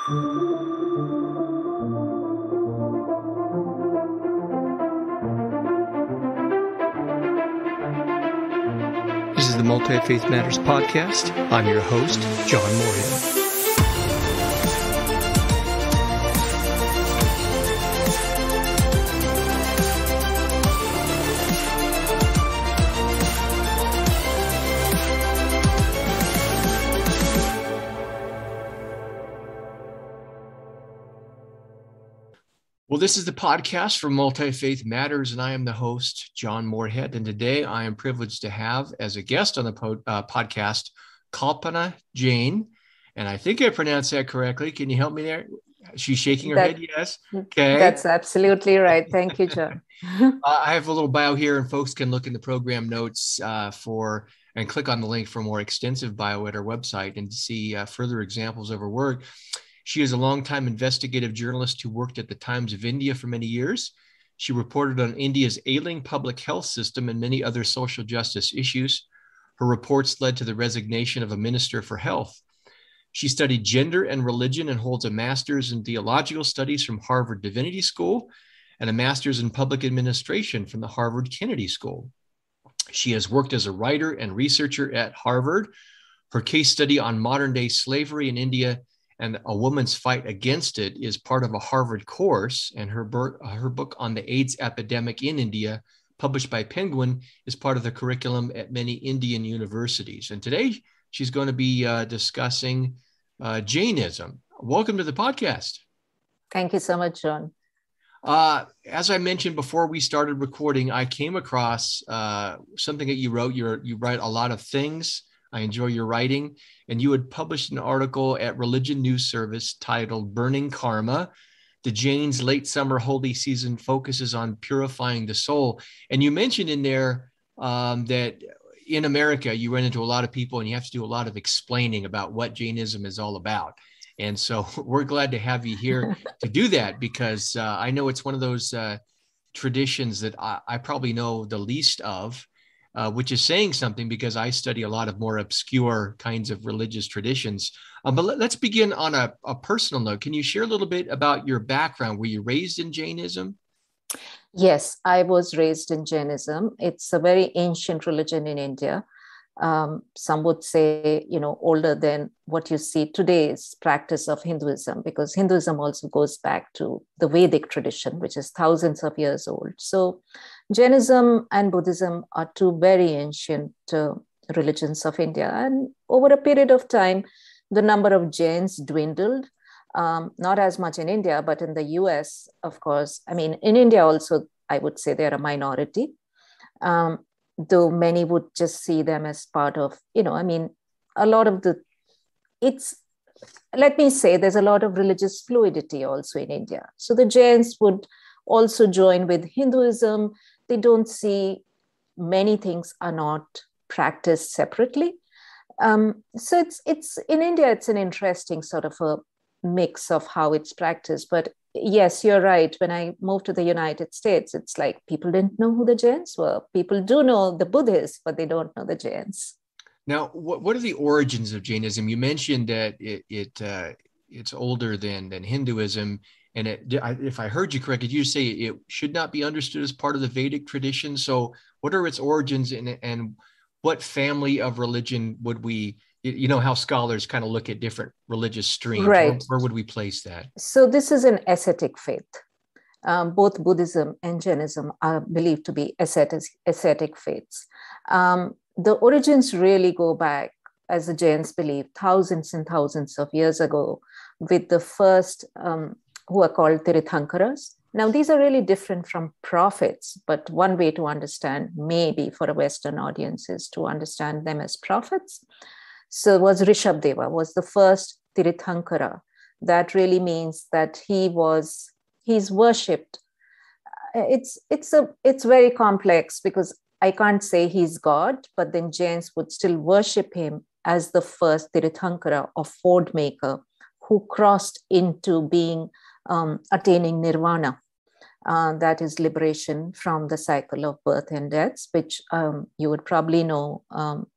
This is the Multi-Faith Matters podcast. I'm your host, John Moorhead. Well, this is the podcast for Multi-Faith Matters, and I am the host, John Moorhead. And today I am privileged to have as a guest on the podcast, Kalpana Jain. And I think I pronounced that correctly. Can you help me there? She's shaking her head, yes? Okay. That's absolutely right. Thank you, John. I have a little bio here, and folks can look in the program notes and click on the link for a more extensive bio at our website and see further examples of her work. She is a longtime investigative journalist who worked at the Times of India for many years. She reported on India's ailing public health system and many other social justice issues. Her reports led to the resignation of a minister for health. She studied gender and religion and holds a master's in theological studies from Harvard Divinity School and a master's in public administration from the Harvard Kennedy School. She has worked as a writer and researcher at Harvard. Her case study on modern-day slavery in India and a woman's fight against it is part of a Harvard course, and her book on the AIDS epidemic in India, published by Penguin, is part of the curriculum at many Indian universities. And today she's going to be discussing Jainism. Welcome to the podcast. Thank you so much, John. As I mentioned before we started recording, I came across something that you wrote. You write a lot of things. I enjoy your writing, and you had published an article at Religion News Service titled Burning Karma. The Jains' late summer holy season focuses on purifying the soul. And you mentioned in there that in America, you run into a lot of people and you have to do a lot of explaining about what Jainism is all about. And so we're glad to have you here to do that, because I know it's one of those traditions that I probably know the least of. Which is saying something, because I study a lot of more obscure kinds of religious traditions. But let's begin on a personal note. Can you share a little bit about your background? Were you raised in Jainism? Yes, I was raised in Jainism. It's a very ancient religion in India. Some would say, older than what you see today's practice of Hinduism, because Hinduism also goes back to the Vedic tradition, which is thousands of years old. So Jainism and Buddhism are two very ancient religions of India. And over a period of time, the number of Jains dwindled, not as much in India, but in the US, of course. I mean, in India also, I would say they're a minority. Though many would just see them as part of, a lot of let me say, there's a lot of religious fluidity also in India. So the Jains would also join with Hinduism. They don't see many things are not practiced separately. So it's in India, it's an interesting sort of a mix of how it's practiced. But yes, you're right. When I moved to the United States, it's like people didn't know who the Jains were. People do know the Buddhists, but they don't know the Jains. Now, what are the origins of Jainism? You mentioned that it's older than Hinduism. And if I heard you correctly, you say it should not be understood as part of the Vedic tradition. So what are its origins, and what family of religion would we, how scholars kind of look at different religious streams, right? Where would we place that? So this is an ascetic faith. Both Buddhism and Jainism are believed to be ascetic faiths. The origins really go back, as the Jains believe, thousands and thousands of years ago, with the first who are called Tirthankaras. Now, these are really different from prophets, but one way to understand, maybe for a Western audience, is to understand them as prophets. So Rishabdeva was the first Tirthankara. That really means that he's worshipped. It's very complex, because I can't say he's God, but then Jains would still worship him as the first Tirthankara or ford maker who crossed into being attaining nirvana. That is liberation from the cycle of birth and deaths, which you would probably know,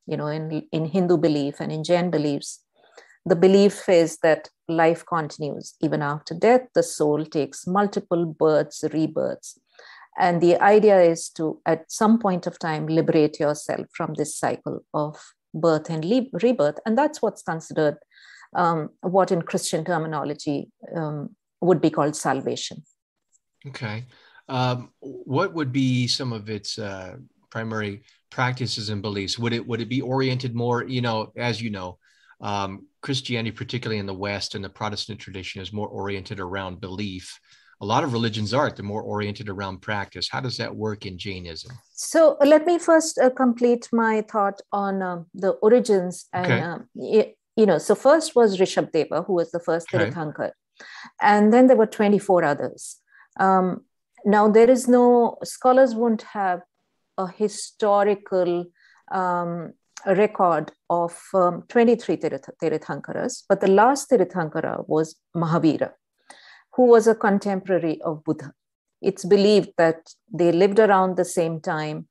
in Hindu belief and in Jain beliefs, The belief is that life continues. Even after death, the soul takes multiple births, rebirths. And the idea is to, at some point of time, liberate yourself from this cycle of birth and rebirth. And that's what's considered what in Christian terminology would be called salvation. Okay. What would be some of its primary practices and beliefs? Would it be oriented more, as you know, Christianity, particularly in the West and the Protestant tradition, is more oriented around belief. A lot of religions are, they're more oriented around practice. How does that work in Jainism? So let me first complete my thought on the origins. And, so first was Rishabdeva, who was the first Tirthankar. And then there were 24 others. Now, there is scholars won't have a historical record of 23 Tirthankaras, but the last Tirthankara was Mahavira, who was a contemporary of Buddha. It's believed that they lived around the same time,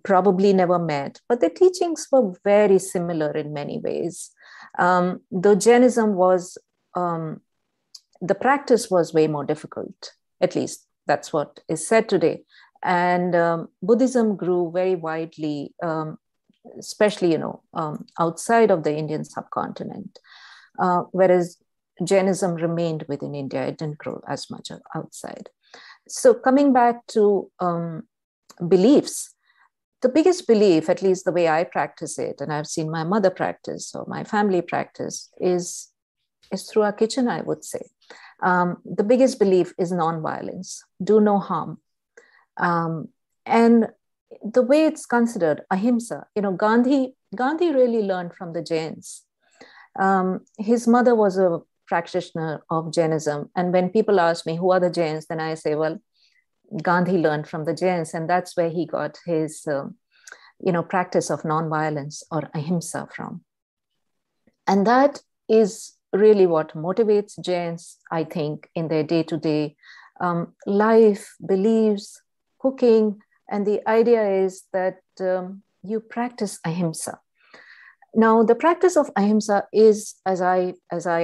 probably never met, but their teachings were very similar in many ways. Though Jainism was, the practice was way more difficult, at least that's what is said today. And Buddhism grew very widely, especially, outside of the Indian subcontinent, whereas Jainism remained within India. It didn't grow as much outside. So coming back to beliefs, the biggest belief, at least the way I practice it, and I've seen my mother practice or my family practice, is through our kitchen, I would say. The biggest belief is nonviolence, do no harm. And the way it's considered, Ahimsa, Gandhi really learned from the Jains. His mother was a practitioner of Jainism. And when people ask me, who are the Jains? Then I say, well, Gandhi learned from the Jains. And that's where he got his, practice of nonviolence or Ahimsa from. And that is really what motivates Jains, I think, in their day-to-day life, beliefs, cooking. And the idea is that you practice Ahimsa. Now, the practice of Ahimsa is, as I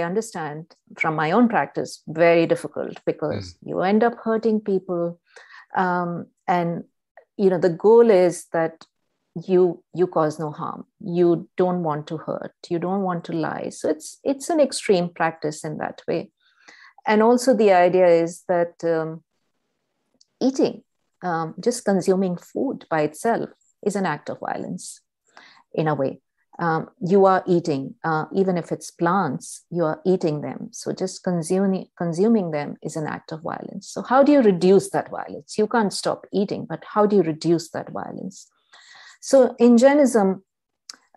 understand from my own practice, very difficult because you end up hurting people. And, the goal is that you cause no harm. You don't want to hurt. You don't want to lie. So it's an extreme practice in that way. And also the idea is that eating, just consuming food by itself is an act of violence in a way. You are eating, even if it's plants, you are eating them. So just consuming them is an act of violence. So how do you reduce that violence? You can't stop eating, but how do you reduce that violence? So in Jainism,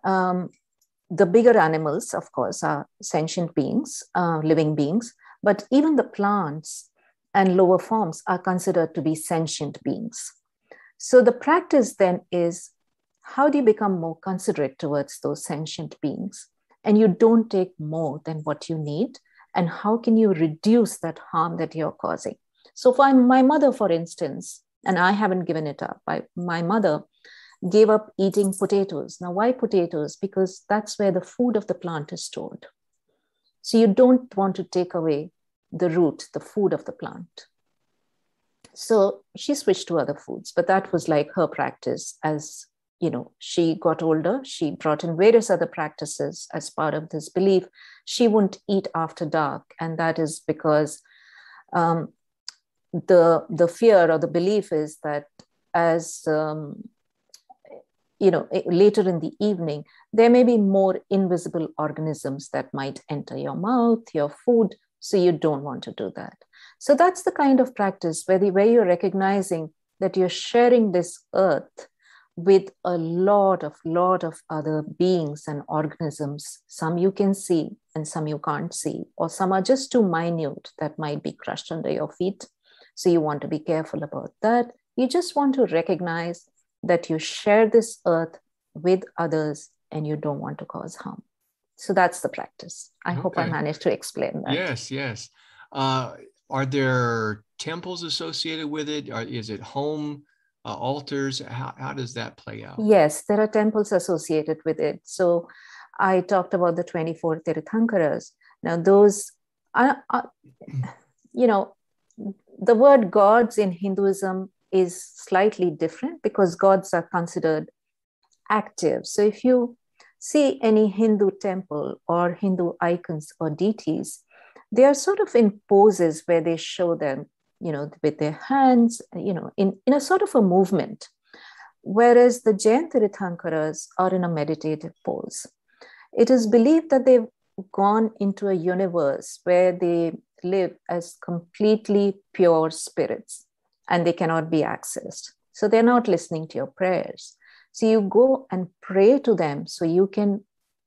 the bigger animals, of course, are sentient beings, living beings, but even the plants and lower forms are considered to be sentient beings. So the practice then is, how do you become more considerate towards those sentient beings? And you don't take more than what you need. And how can you reduce that harm that you're causing? So for my mother, for instance, and I haven't given it up, my mother gave up eating potatoes. Now, why potatoes? Because that's where the food of the plant is stored. So you don't want to take away the root, the food of the plant. So she switched to other foods, but that was like her practice. As she got older, she brought in various other practices as part of this belief. She wouldn't eat after dark. And that is because the fear or the belief is that as, later in the evening, there may be more invisible organisms that might enter your mouth, your food. So you don't want to do that. So that's the kind of practice where you're recognizing that you're sharing this earth with a lot of other beings and organisms. Some you can see and some you can't see, or some are just too minute that might be crushed under your feet. So you want to be careful about that. You just want to recognize that you share this earth with others and you don't want to cause harm. So that's the practice. I hope I managed to explain that. Yes. Are there temples associated with it? Or is it home altars? How does that play out? Yes, there are temples associated with it. So I talked about the 24 Tirthankaras. Now, those are, you know, the word gods in Hinduism is slightly different because gods are considered active. So if you see any Hindu temple or Hindu icons or deities, they are sort of in poses where they show them, you know, with their hands, you know, in a sort of a movement. Whereas the Jain Tirthankaras are in a meditative pose. It is believed that they've gone into a universe where they live as completely pure spirits and they cannot be accessed. So they're not listening to your prayers. So you go and pray to them so you can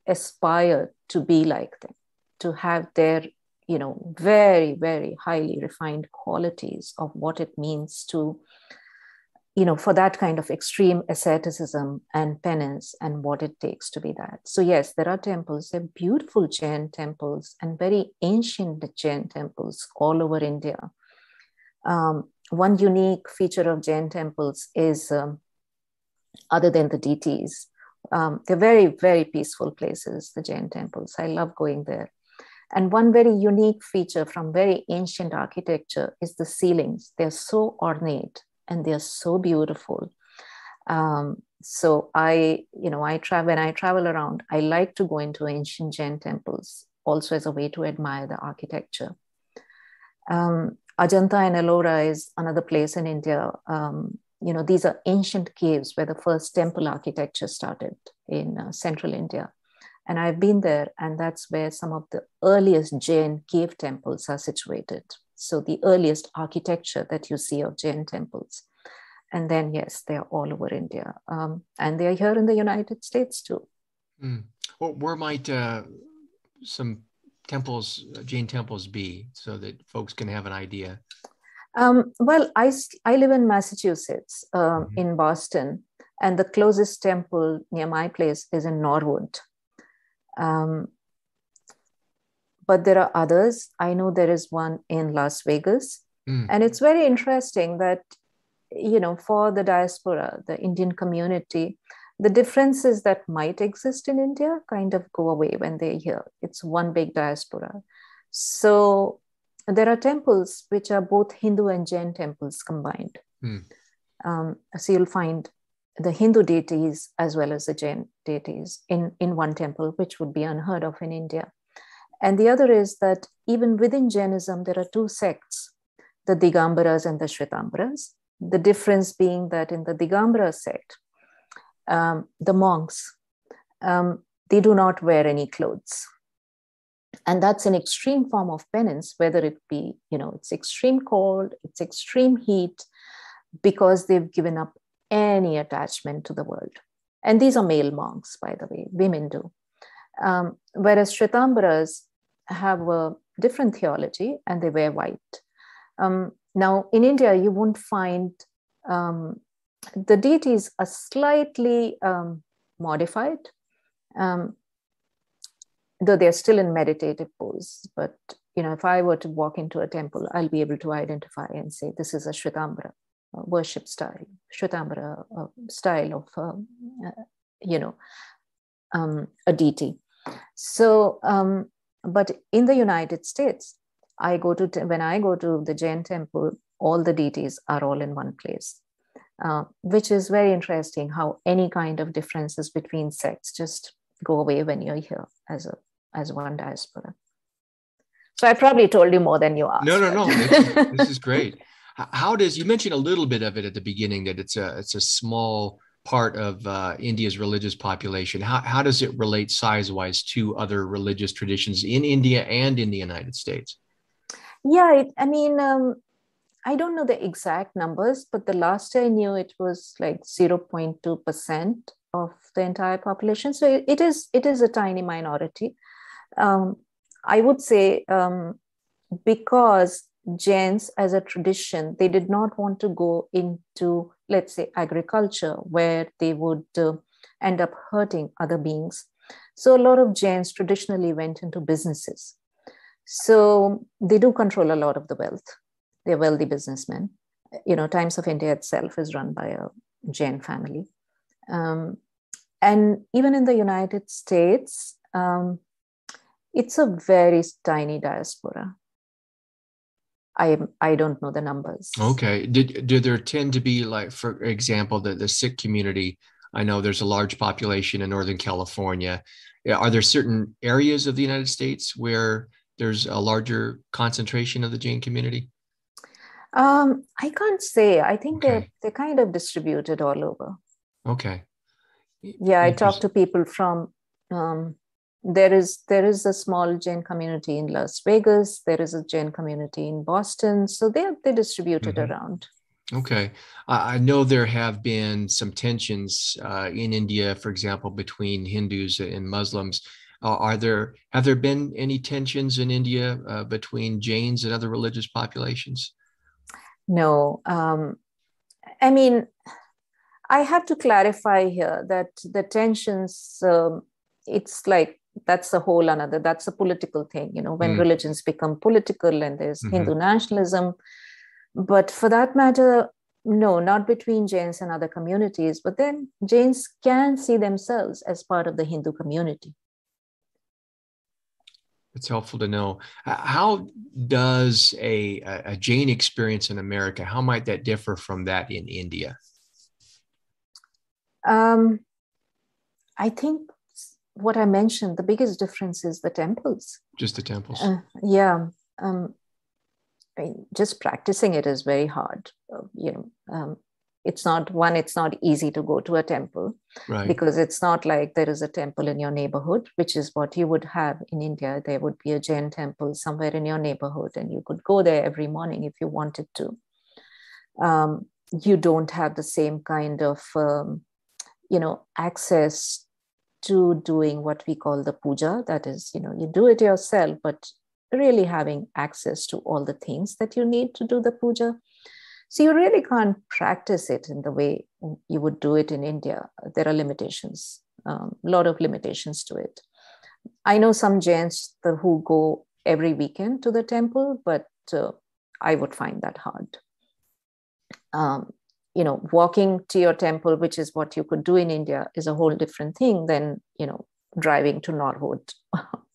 aspire to be like them, to have their, you know, very, very highly refined qualities of what it means to, you know, for that kind of extreme asceticism and penance and what it takes to be that. So yes, there are temples, they're beautiful Jain temples and very ancient Jain temples all over India. One unique feature of Jain temples is, other than the deities, they're very, very peaceful places, the Jain temples. I love going there. And one very unique feature from very ancient architecture is the ceilings. They're so ornate and they're so beautiful. So when I travel around, I like to go into ancient Jain temples also as a way to admire the architecture. Ajanta and Ellora is another place in India. You know, these are ancient caves where the first temple architecture started in central India. And I've been there, and that's where some of the earliest Jain cave temples are situated. So the earliest architecture that you see of Jain temples. And then, yes, they're all over India. And they're here in the United States too. Well, where might some temples, Jain temples be, so that folks can have an idea? Well, I live in Massachusetts, in Boston, and the closest temple near my place is in Norwood. But there are others. I know there is one in Las Vegas. And it's very interesting that, you know, for the diaspora, the Indian community, the differences that might exist in India kind of go away when they're here. It's one big diaspora. So there are temples which are both Hindu and Jain temples combined. So you'll find the Hindu deities as well as the Jain deities in one temple, which would be unheard of in India. And the other is that even within Jainism, there are two sects, the Gambaras and the Shwitambras. The difference being that in the Gambara sect, the monks, they do not wear any clothes. And that's an extreme form of penance, whether it be, you know, it's extreme cold, it's extreme heat, because they've given up any attachment to the world. And these are male monks, by the way, women do. Whereas Shwitambras have a different theology and they wear white. Now, in India, you won't find the deities are slightly modified, though they're still in meditative pose. But, you know, if I were to walk into a temple, I'll be able to identify and say, this is a Shwitambra worship style, Shwitambra style of, a deity. So, but in the United States, when I go to the Jain temple, all the deities are all in one place, which is very interesting how any kind of differences between sects just go away when you're here as one diaspora. So I probably told you more than you asked. No. This is great. You mentioned a little bit of it at the beginning, that it's a small part of India's religious population. How does it relate size-wise to other religious traditions in India and in the United States? Yeah, I don't know the exact numbers, but the last I knew it was like 0.2% of the entire population. So it is a tiny minority. I would say because Jains as a tradition, they did not want to go into, let's say, agriculture where they would end up hurting other beings. So a lot of Jains traditionally went into businesses. So they do control a lot of the wealth. They're wealthy businessmen. You know, Times of India itself is run by a Jain family. And even in the United States, It's a very tiny diaspora. I don't know the numbers. Okay. Do there tend to be, like, for example, the Sikh community? I know there's a large population in Northern California. Are there certain areas of the United States where there's a larger concentration of the Jain community? I can't say. I think Okay. they're kind of distributed all over. Okay. Yeah, I talked to people from there is a small Jain community in Las Vegas. There is a Jain community in Boston. So they're distributed around. Okay. I know there have been some tensions in India, for example, between Hindus and Muslims. Have there been any tensions in India between Jains and other religious populations? No. I mean, I have to clarify here that the tensions, it's like, that's a whole another, that's a political thing, when religions become political and there's Hindu nationalism. But for that matter, no, not between Jains and other communities, but then Jains can see themselves as part of the Hindu community. It's helpful to know. How does a Jain experience in America, how might that differ from that in India? I think what I mentioned, the biggest difference is the temples. Just the temples. Yeah. Just practicing it is very hard. It's not easy to go to a temple, right? Because it's not like there is a temple in your neighborhood, which is what you would have in India. There would be a Jain temple somewhere in your neighborhood, and you could go there every morning if you wanted to. You don't have the same kind of, access to doing what we call the puja. That is, you do it yourself, but really having access to all the things that you need to do the puja. So you really can't practice it in the way you would do it in India. There are limitations, a lot of limitations to it. I know some Jains who go every weekend to the temple, but I would find that hard. Walking to your temple, which is what you could do in India, is a whole different thing than, driving to Norwood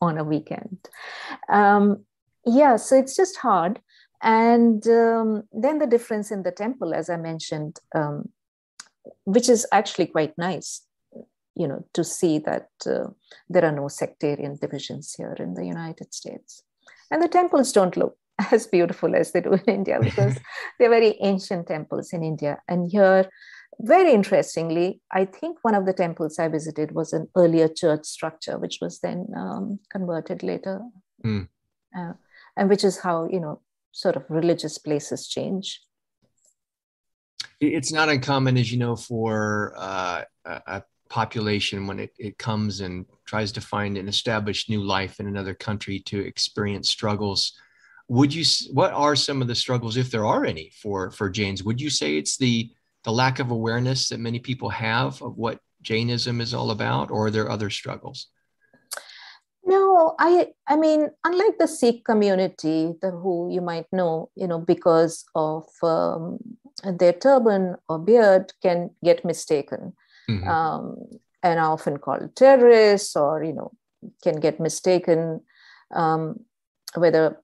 on a weekend. So it's just hard. And then the difference in the temple, as I mentioned, which is actually quite nice, to see that there are no sectarian divisions here in the United States. And the temples don't look as beautiful as they do in India, because they're very ancient temples in India. And here, very interestingly, I think one of the temples I visited was an earlier church structure, which was then converted later. And which is how, sort of religious places change. It's not uncommon, as you know, for a population, when it comes and tries to find and establish new life in another country, to experience struggles. What are some of the struggles, if there are any, for Jains? Would you say it's the lack of awareness that many people have of what Jainism is all about, or are there other struggles? No, I mean, unlike the Sikh community, who you might know, because of their turban or beard, can get mistaken, and are often called terrorists, or can get mistaken, whether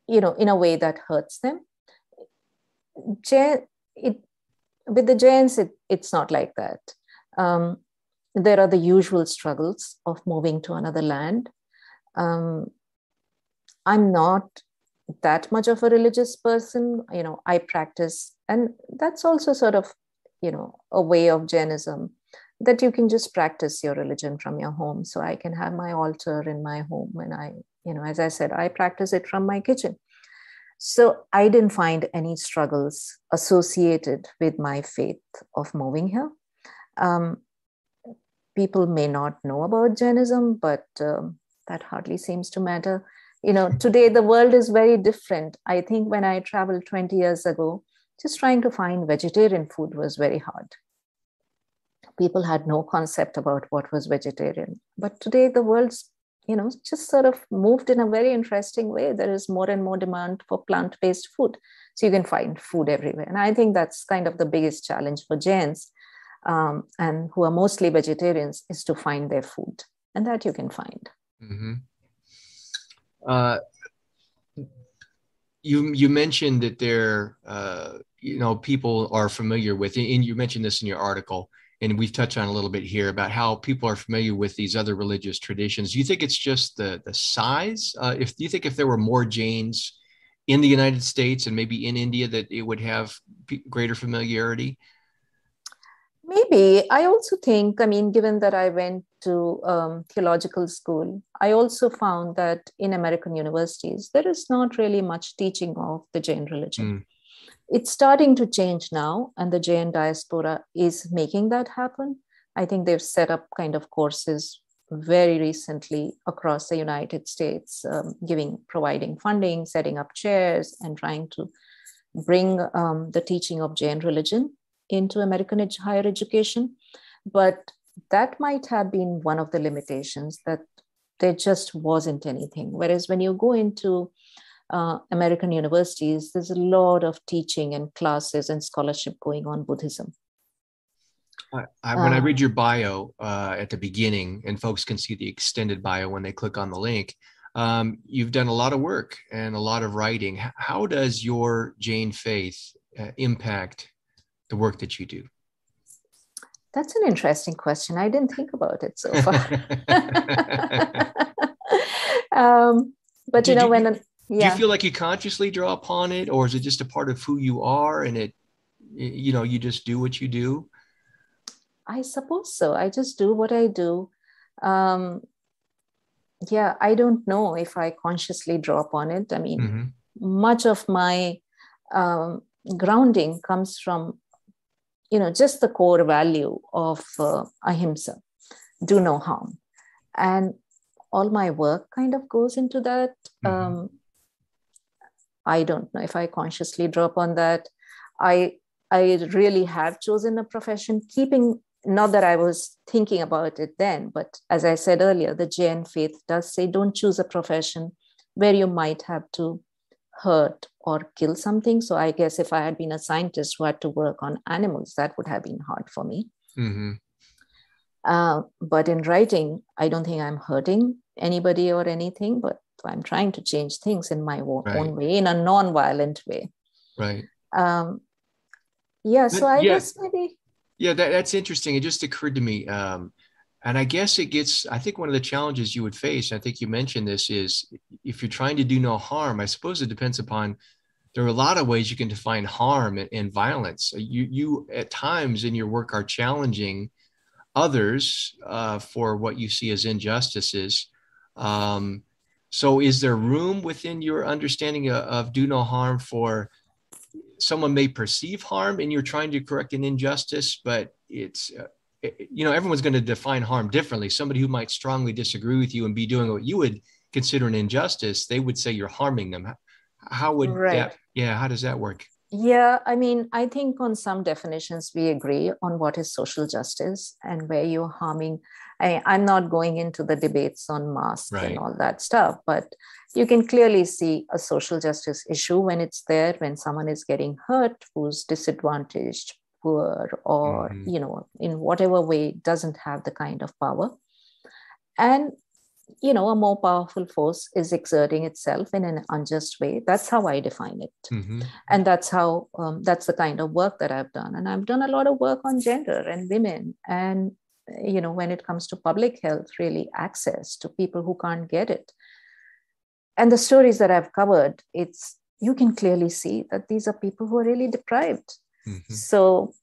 in a way that hurts them. With the Jains, it's not like that. There are the usual struggles of moving to another land. I'm not that much of a religious person. I practice, and that's also sort of, a way of Jainism, that you can just practice your religion from your home. So I can have my altar in my home, and as I said, I practice it from my kitchen. So I didn't find any struggles associated with my faith of moving here. People may not know about Jainism, but that hardly seems to matter. Today the world is very different. I think when I traveled 20 years ago, just trying to find vegetarian food was very hard. People had no concept about what was vegetarian. But today the world's, just sort of moved in a very interesting way. There is more and more demand for plant-based food. So you can find food everywhere. And I think that's kind of the biggest challenge for Jains, and who are mostly vegetarians, is to find their food. and that you can find. Mm-hmm. You mentioned that there, people are familiar with, and you mentioned this in your article, and we've touched on a little bit here about how people are familiar with these other religious traditions. Do you think it's just the size? Do you think if there were more Jains in the United States and maybe in India, that it would have greater familiarity? Maybe. I also think, I mean, given that I went to theological school, I also found that in American universities, there is not really much teaching of the Jain religion. Mm. It's starting to change now, and the Jain diaspora is making that happen. I think they've set up kind of courses very recently across the United States, providing funding, setting up chairs, and trying to bring the teaching of Jain religion into American higher education. But that might have been one of the limitations, that there just wasn't anything. Whereas when you go into American universities, there's a lot of teaching and classes and scholarship going on Buddhism. When I read your bio at the beginning, and folks can see the extended bio when they click on the link, you've done a lot of work and a lot of writing. How does your Jain faith impact the work that you do? That's an interesting question. I didn't think about it so far. But do you feel like you consciously draw upon it, or is it just a part of who you are, and you just do what you do? I suppose so. I just do what I do. I don't know if I consciously draw upon it. I mean, mm-hmm. much of my grounding comes from, just the core value of Ahimsa, do no harm. And all my work kind of goes into that. Mm-hmm. I don't know if I consciously draw upon that. I really have chosen a profession, not that I was thinking about it then, but as I said earlier, the Jain faith does say don't choose a profession where you might have to hurt or kill something. So I guess if I had been a scientist who had to work on animals, that would have been hard for me. Mm-hmm. But in writing, I don't think I'm hurting anybody or anything, but I'm trying to change things in my own way, in a non-violent way. Right. So I guess maybe. Yeah, that's interesting. It just occurred to me. And I guess I think one of the challenges you would face, I think you mentioned this, is if you're trying to do no harm, I suppose it depends upon, there are a lot of ways you can define harm and violence. You at times in your work are challenging others for what you see as injustices. So is there room within your understanding of do no harm for someone may perceive harm and you're trying to correct an injustice, but it's, everyone's going to define harm differently. Somebody who might strongly disagree with you and be doing what you would consider an injustice, they would say you're harming them. How would that, how does that work? Yeah, I mean, I think on some definitions we agree on what is social justice and where you're harming. I'm not going into the debates on masks and all that stuff, but you can clearly see a social justice issue when it's there, when someone is getting hurt, who's disadvantaged, poor, or, in whatever way doesn't have the kind of power. And a more powerful force is exerting itself in an unjust way. That's how I define it. Mm-hmm. And that's how, that's the kind of work that I've done. And I've done a lot of work on gender and women. And, when it comes to public health, really access to people who can't get it. And the stories that I've covered, you can clearly see that these are people who are really deprived. Mm-hmm. So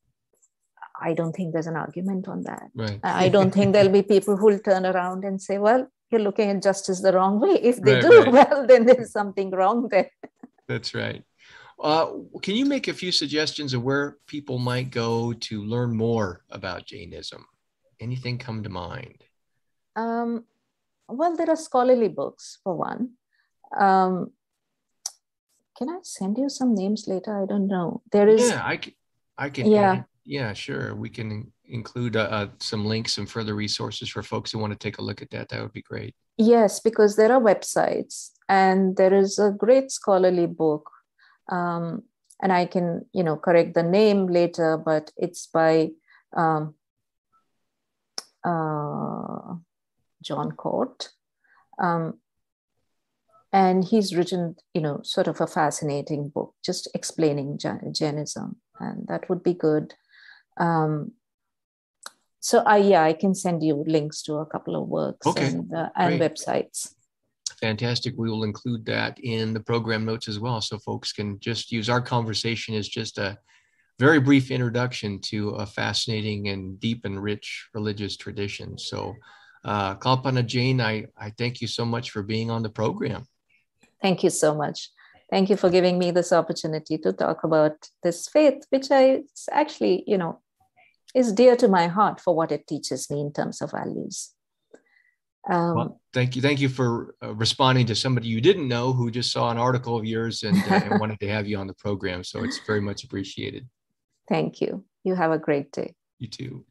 I don't think there's an argument on that. Right. I don't think there'll be people who'll turn around and say, well, you're looking at justice the wrong way. If they do, well, then there's something wrong there. That's right. Can you make a few suggestions of where people might go to learn more about Jainism? Anything come to mind? Well, there are scholarly books, for one. Can I send you some names later? I don't know. There is. Yeah, I can. Yeah. Yeah, sure. We can include some links and further resources for folks who want to take a look at that. That would be great. Yes, because there are websites and there is a great scholarly book. And I can, correct the name later, but it's by John Court. And he's written, sort of a fascinating book, just explaining Jainism, and that would be good. So I can send you links to a couple of works and websites. Fantastic. We will include that in the program notes as well, so folks can just use our conversation as just a very brief introduction to a fascinating and deep and rich religious tradition. So Kalpana Jain, I thank you so much for being on the program. Thank you so much. Thank you for giving me this opportunity to talk about this faith, which I actually, is dear to my heart for what it teaches me in terms of values. Well, thank you. Thank you for responding to somebody you didn't know who just saw an article of yours and wanted to have you on the program. So it's very much appreciated. Thank you. You have a great day. You too.